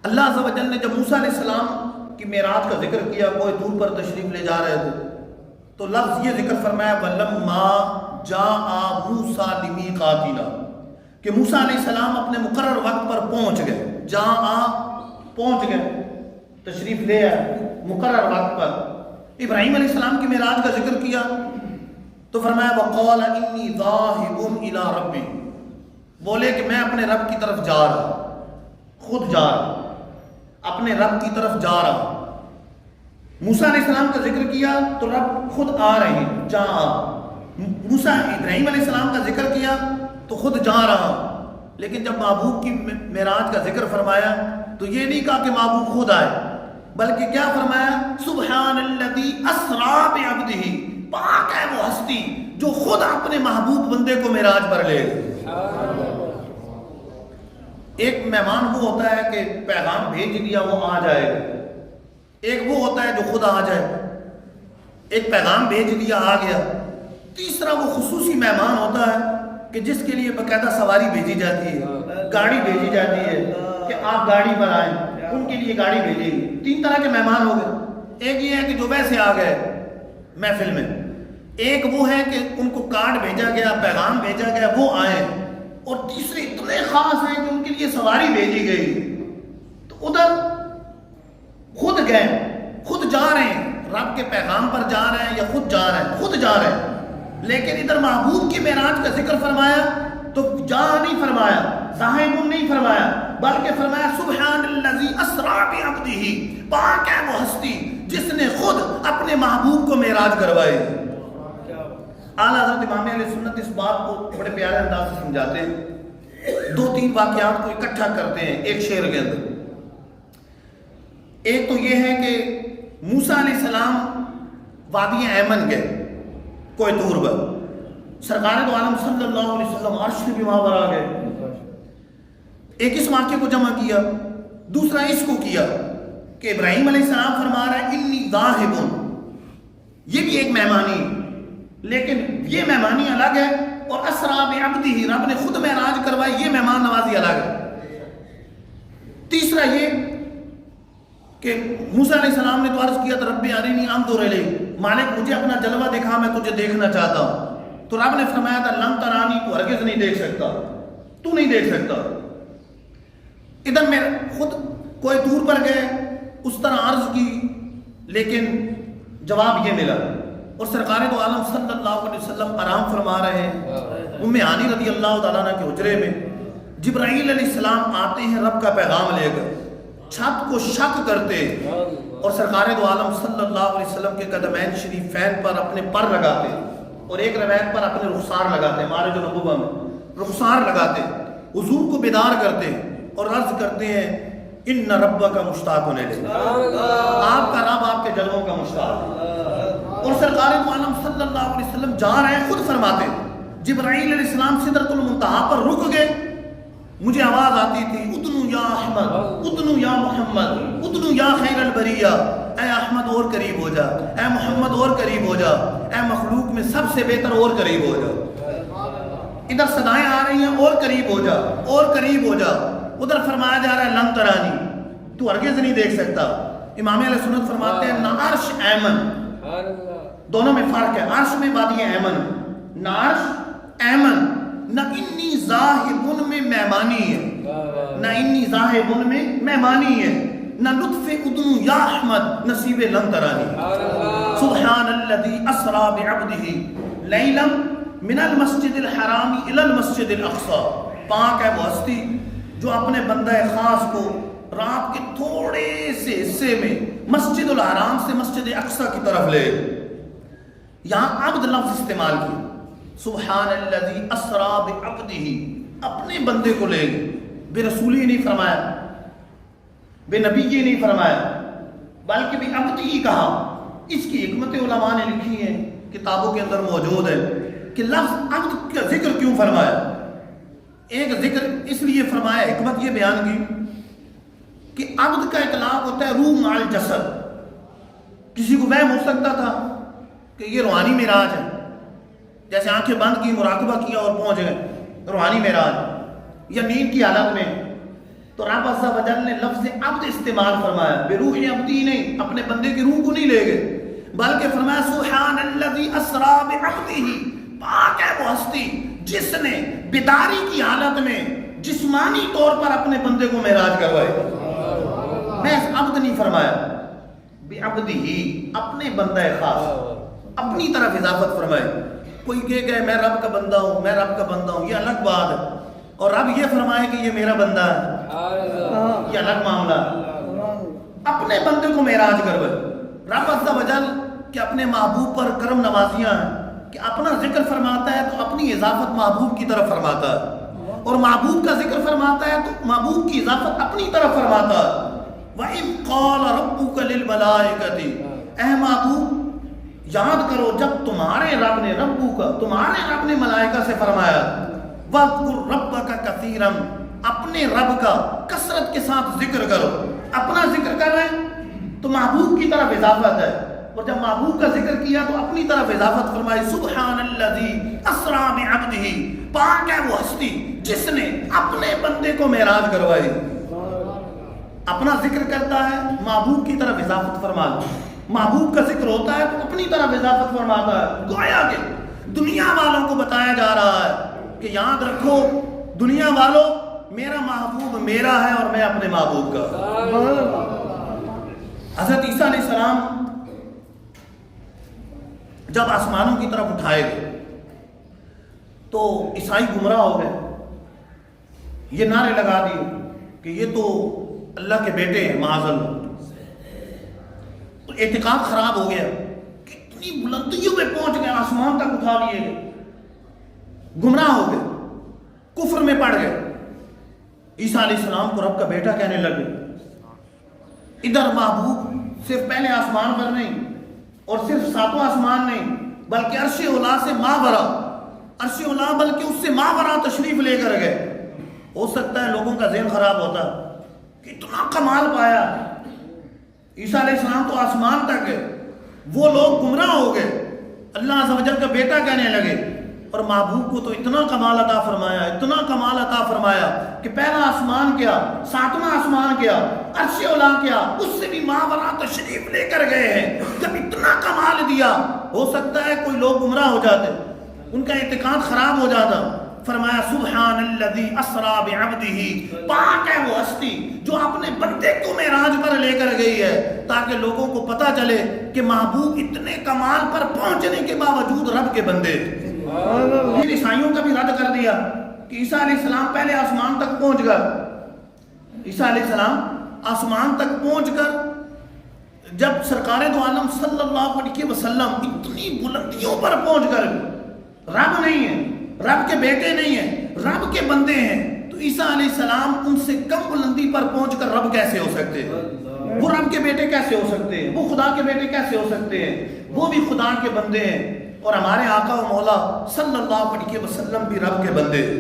اللہ عز و جل نے جب موسیٰ علیہ السلام کی معراج کا ذکر کیا، کوئی دور پر تشریف لے جا رہے تھے، تو لفظ یہ ذکر فرمایا وَلَمَّا جَاءَ مُوسَىٰ لِمِيقَاتِنَا، کہ موسیٰ علیہ السلام اپنے مقرر وقت پر پہنچ گئے. پہنچ گئے، تشریف لے آئے مقرر وقت پر. ابراہیم علیہ السلام کی معراج کا ذکر کیا تو فرمایا وَقَالَ إِنِّي ذَاهِبٌ إِلَىٰ رَبِّي، بولے کہ میں اپنے رب کی طرف جا رہا، خود جا رہا، اپنے رب کی طرف جا رہا. موسیٰ علیہ السلام کا ذکر کیا تو رب خود آ رہے ہیں، جا. موسیٰ ابراہیم علیہ السلام کا ذکر کیا تو خود جا رہا. لیکن جب محبوب کی معراج کا ذکر فرمایا تو یہ نہیں کہا کہ محبوب خود آئے، بلکہ کیا فرمایا سبحان الذی اسری بعبدہ، پاک ہے وہ ہستی جو خود اپنے محبوب بندے کو معراج پر لے گئے. ایک مہمان وہ ہوتا ہے کہ پیغام بھیج دیا وہ آ جائے گا، ایک وہ ہوتا ہے جو خود آ جائے. ایک پیغام بھیج دیا آ گیا. تیسرا وہ خصوصی مہمان ہوتا ہے کہ جس کے لیے باقاعدہ سواری بھیجی جاتی ہے، گاڑی بھیجی جاتی ہے کہ آپ گاڑی پر آئیں، ان کے لیے گاڑی بھیجی. 3 طرح کے مہمان ہو گئے. ایک یہ ہے کہ جو ویسے آ گئے محفل میں، ایک وہ ہے کہ ان کو کارڈ بھیجا گیا، پیغام بھیجا گیا، وہ آئے. اور تیسرے اتنے خاص ہیں کہ ان کے لیے سواری بھیجی گئی تو ادھر خود گئے، خود جا رہے ہیں، رب کے پیغام پر جا رہے ہیں یا خود جا رہے ہیں؟ خود جا رہے ہیں. لیکن ادھر محبوب کی معراج کا ذکر فرمایا تو جا نہیں فرمایا، ذاہب نہیں فرمایا، بلکہ فرمایا سبحان الذی اسری بعبدہ، پاک ہے وہ ہستی جس نے خود اپنے محبوب کو معراج کروائی. اعلیٰ حضرت امام اہل سنت اس بات کو بڑے پیارے انداز سے سمجھاتے ہیں. 2-3 واقعات کو اکٹھا کرتے ہیں ایک شعر کے اندر. ایک تو یہ ہے کہ موسیٰ علیہ السلام وادی ایمن گئے، کوئی طور پر، سرکار دو عالم صلی اللہ علیہ وسلم عرش سے بھی وہاں پر آ گئے. ایک اس واقعے کو جمع کیا. دوسرا اس کو کیا کہ ابراہیم علیہ السلام فرما رہا ہے انی ذاہب، یہ بھی ایک مہمانی، لیکن یہ مہمانی الگ ہے، اور اسری بعبدہ، رب نے خود معراج کروائی، یہ مہمان نوازی الگ ہے. تیسرا یہ کہ موسیٰ علیہ السلام نے تو عرض کیا تو رب ارنی انظر الیک، مالک مجھے اپنا جلوہ دکھا، میں تجھے دیکھنا چاہتا ہوں. تو رب نے فرمایا تھا لن ترانی، تو ہرگز نہیں دیکھ سکتا، تو نہیں دیکھ سکتا. ادھر میں خود کوئی دور پر گئے، اس طرح عرض کی، لیکن جواب یہ ملا. اور سرکار دو عالم صلی اللہ علیہ وسلم آرام فرما رہے ہیں. ام ہانی رضی اللہ تعالیٰ عنہ کے حجرے میں جبرائیل علیہ السلام آتے ہیں رب کا پیغام لے کر، چھت کو شک کرتے اور سرکار دو عالم صلی اللہ علیہ وسلم کے قدمین شریفین پر اپنے پر لگاتے، اور ایک روایت پر اپنے رخسار لگاتے، معراج النبوہ میں رخسار لگاتے، حضور کو بیدار کرتے اور عرض کرتے ہیں ان ربک مشتاق الیک، آپ کا رب آپ کے جلووں کا مشتاق ہے. اور سرکار دو عالم صلی اللہ علیہ وسلم جا رہے ہیں، خود فرماتے جبرائیل علیہ السلام سدرۃ المنتہا پر رک گئے. مجھے آواز آتی تھی ادنو یا احمد، ادنو یا محمد، ادنو یا خیر البریہ، اے احمد اور قریب ہو جا، اے محمد اور قریب ہو جا، اے مخلوق میں سب سے بہتر اور قریب ہو جا. ادھر صدائیں آ رہی ہیں اور قریب ہو جا، اور قریب ہو جا. ادھر فرمایا جا رہا ہے لن ترانی، تو ہرگز نہیں دیکھ سکتا. امام اہل سنت فرماتے ہیں نہ عرش ایمن، دونوں میں فرق ہے. عرش میں وادی ایمن، نہ عرش ایمن، نہ انی ذاہب میں مہمانی ہے، نہ انی ذاہب میں مہمانی ہے، نہ لطف ادنو یا احمد، نصیب لن ترانی. سبحان الذی اسری بعبدہ لیلا من المسجد الحرام الی المسجد الاقصی، پاک ہے وہ ہستی جو اپنے بندہ خاص کو رات کے تھوڑے سے حصے میں مسجد الحرام سے مسجد اقصی کی طرف لے. یہاں عبد لفظ استعمال کی، سبحان الذی اسری بعبدہ، اپنے بندے کو لے گئے. بے رسولی نہیں فرمایا، بے نبی یہ نہیں فرمایا، بلکہ بھی عبدی ہی کہا. اس کی حکمت علماء نے لکھی ہیں، کتابوں کے اندر موجود ہے کہ لفظ عبد کا ذکر کیوں فرمایا. ایک ذکر اس لیے فرمایا، حکمت یہ بیان کی کہ عبد کا اطلاق ہوتا ہے روح مع الجسد. کسی کو وہم ہو سکتا تھا کہ یہ روحانی معراج ہے، جیسے آنکھیں بند کی، مراقبہ کیا اور پہنچ گئے روحانی معراج، یا نیند کی حالت میں، تو رب عز و جل نے لفظ عبد استعمال فرمایا، بے روح عبدی نہیں، اپنے بندے کی روح کو نہیں لے گئے، بلکہ فرمایا سبحان الذی اسرا بعبدہ، پاک ہے وہ ہستی جس نے بیداری کی حالت میں جسمانی طور پر اپنے بندے کو معراج کروائے۔ محض عبد نہیں فرمایا، بعبدہ، اپنے بندہ خاص، اپنی طرف اضافت فرمائے۔ کوئی کہ میں رب کا بندہ ہوں، میں رب کا بندہ ہوں، یہ الگ بات ہے، اور رب یہ فرمائے کہ یہ میرا بندہ ہے، یہ الگ معاملہ ہے۔ اپنے بندے کو معراج کروائے۔ رب عز و جل کہ اپنے محبوب پر کرم نوازیاں ہیں کہ اپنا ذکر فرماتا ہے تو اپنی اضافت محبوب کی طرف فرماتا ہے، اور محبوب کا ذکر فرماتا ہے تو محبوب کی اضافت اپنی طرف فرماتا ہے۔ وَإِذْ قَالَ رَبُّكَ لِلْمَلَائِكَةِ، اے محبوب یاد کرو جب تمہارے رب نے، تمہارے رب نے ملائکہ سے فرمایا وَاذْكُرْ رَبَّكَ كَثِيرًا، اپنے رب کا کثرت کے ساتھ ذکر کرو۔ اپنا ذکر کر رہے ہیں تو محبوب کی طرف اضافت ہے، اور جب محبوب کا ذکر کیا تو اپنی طرف اضافت فرمائی سبحان الذی اسرا بعبدہ، پاک ہے وہ ہستی جس نے اپنے بندے کو معراج کروائی۔ اپنا ذکر کرتا ہے محبوب کی طرف اضافت فرماتا ہے، محبوب کا ذکر ہوتا ہے تو اپنی طرف اضافت فرماتا ہے۔ گویا کہ دنیا والوں کو بتایا جا رہا ہے کہ یاد رکھو دنیا والوں، میرا محبوب میرا ہے اور میں اپنے محبوب کا۔ حضرت عیسیٰ علیہ السلام جب آسمانوں کی طرف اٹھائے گئے تو عیسائی گمراہ ہو گئے، یہ نعرے لگا دیے کہ یہ تو اللہ کے بیٹے ہیں، معاذ اللہ۔ اعتقاد خراب ہو گیا، کتنی بلندیوں میں پہنچ گئے، آسمان تک اٹھا لیے گئے، گمراہ ہو گئے، کفر میں پڑ گئے۔ عیسیٰ علیہ السلام کو رب کا بیٹا کہنے لگے۔ ادھر محبوب صرف پہلے آسمان پر نہیں، اور صرف ساتواں آسمان نہیں، بلکہ عرش اولا سے ماورا، عرش اولا بلکہ اس سے ماورا تشریف لے کر گئے۔ ہو سکتا ہے لوگوں کا ذہن خراب ہوتا کہ اتنا کمال پایا، عیسیٰ علیہ السلام تو آسمان تک گئے، وہ لوگ گمراہ ہو گئے، اللہ عز و جل کا بیٹا کہنے لگے، اور محبوب کو تو اتنا کمال عطا فرمایا، اتنا کمال عطا فرمایا کہ پہلا آسمان کیا، ساتواں آسمان کیا، عرش اولا کیا، اس سے بھی ماورا تشریف لے کر گئے ہیں۔ جب اتنا کمال دیا، ہو سکتا ہے کوئی لوگ گمراہ ہو جاتے، ان کا اعتقاد خراب ہو جاتا۔ فرمایا سبحان الذی اسرا بعبدہ، پاک ہے وہ ہستی جو اپنے بندے کو معراج پر لے کر گئی ہے، تاکہ لوگوں کو پتہ چلے کہ محبوب اتنے کمال پر پہنچنے کے باوجود رب کے بندے۔ پھر عیسائیوں کا بھی رد کر دیا کہ عیسیٰ علیہ السلام پہلے آسمان تک پہنچ گئے۔ عیسیٰ علیہ السلام آسمان تک پہنچ کر جب سرکار دو عالم صلی اللہ علیہ وسلم اتنی بلندیوں پر پہنچ کر رب نہیں ہے، رب کے بیٹے نہیں ہیں، رب کے بندے ہیں، تو عیسیٰ علیہ السلام ان سے کم بلندی پر پہنچ کر رب کیسے ہو سکتے ہیں؟ وہ رب کے بیٹے کیسے ہو سکتے ہیں؟ وہ خدا کے بیٹے کیسے ہو سکتے ہیں؟ وہ بھی خدا کے بندے ہیں، اور ہمارے آقا و مولا صلی اللہ علیہ وسلم بھی رب کے بندے ہیں۔